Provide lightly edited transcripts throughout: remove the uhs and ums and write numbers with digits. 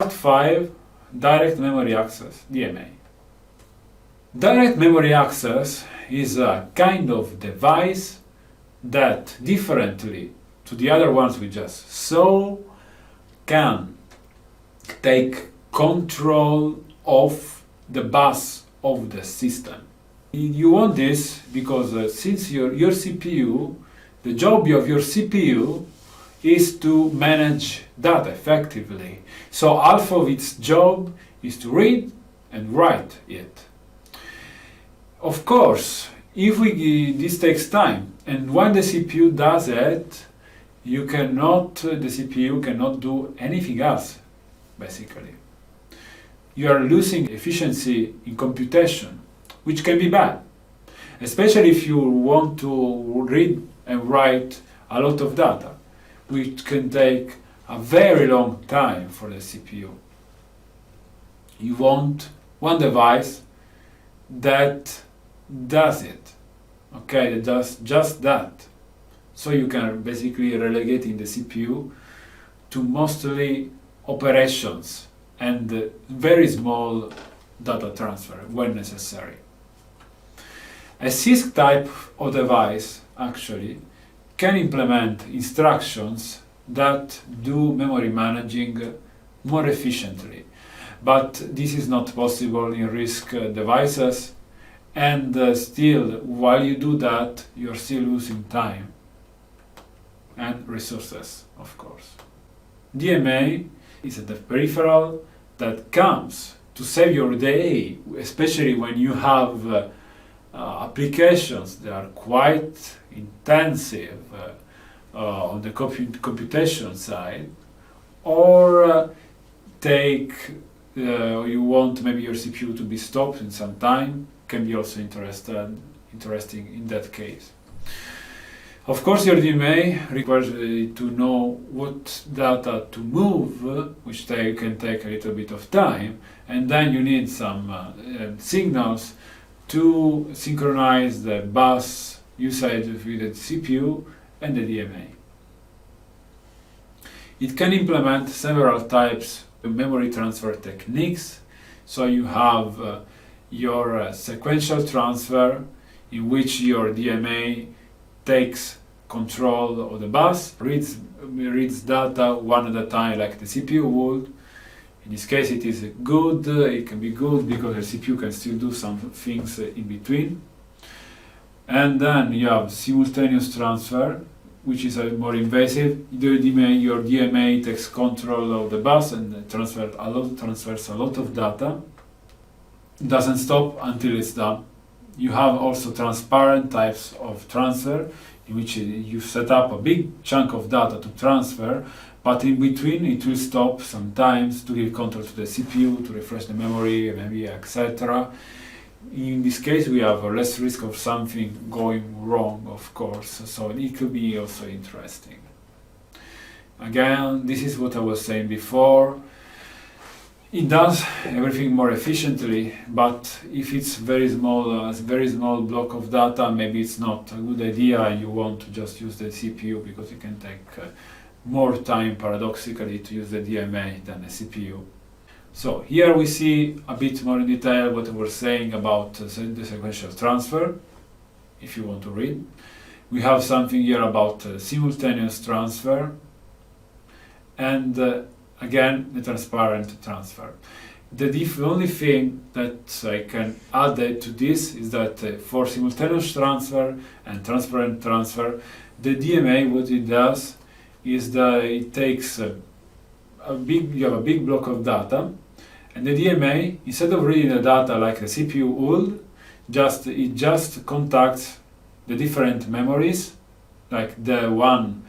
Part 5, Direct Memory Access, DMA. Direct Memory Access is a kind of device that, differently to the other ones we just saw, can take control of the bus of the system. You want this because since your CPU, the job of your CPU is to manage data effectively. So half of its job is to read and write it. Of course, this takes time, and when the CPU does it, the CPU cannot do anything else, basically. You are losing efficiency in computation, which can be bad, especially if you want to read and write a lot of data, which can take a very long time for the CPU. You want one device that does it, okay, that does just that. So you can basically relegate in the CPU to mostly operations and very small data transfer when necessary. A CISC type of device actually can implement instructions that do memory managing more efficiently, but this is not possible in RISC devices, and still, while you do that, you're still losing time and resources, of course. DMA is a peripheral that comes to save your day, especially when you have applications that are quite intensive on the computation side, or you want maybe your CPU to be stopped in some time, can be also interesting in that case. Of course, your DMA requires to know what data to move, which can take a little bit of time, and then you need some signals to synchronize the bus usage with the CPU and the DMA. It can implement several types of memory transfer techniques. So you have your sequential transfer, in which your DMA takes control of the bus, reads data one at a time like the CPU would. In this case it is good, it can be good because the CPU can still do some things in between. And then you have simultaneous transfer, which is more invasive. Your DMA takes control of the bus and transfers a lot of data. It doesn't stop until it's done. You have also transparent types of transfer, in which you set up a big chunk of data to transfer, but in between it will stop sometimes to give control to the CPU, to refresh the memory, maybe, etc. In this case, we have less risk of something going wrong, of course, so it could be also interesting. Again, this is what I was saying before. It does everything more efficiently, but if it's a very small block of data, maybe it's not a good idea and you want to just use the CPU because it can take more time, paradoxically, to use the DMA than the CPU. So here we see a bit more in detail what I was saying about the sequential transfer, if you want to read. We have something here about simultaneous transfer, and again, the transparent transfer. The only thing that I can add to this is that for simultaneous transfer and transparent transfer, the DMA, what it does is that it takes you have a big block of data, and the DMA, instead of reading the data like the CPU would, it just contacts the different memories, like the one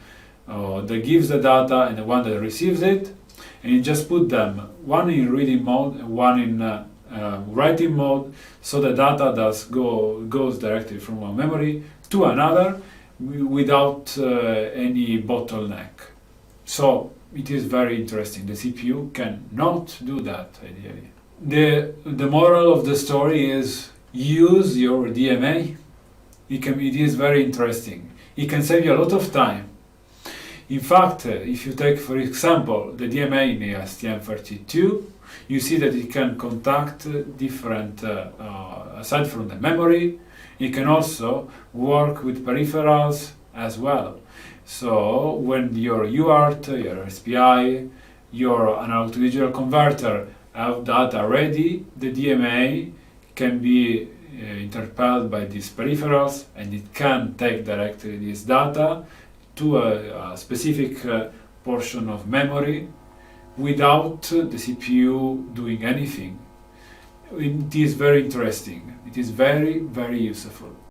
that gives the data and the one that receives it, and you just put them one in reading mode and one in writing mode, so the data goes directly from one memory to another without any bottleneck. So it is very interesting. The CPU cannot do that ideally. The moral of the story is use your DMA. It is very interesting. It can save you a lot of time. In fact, if you take, for example, the DMA in the STM32, you see that it can contact different, aside from the memory, it can also work with peripherals as well. So when your UART, your SPI, your analog to digital converter have data ready, the DMA can be interpelled by these peripherals, and it can take directly this data to a specific portion of memory without the CPU doing anything. It is very interesting. It is very, very useful.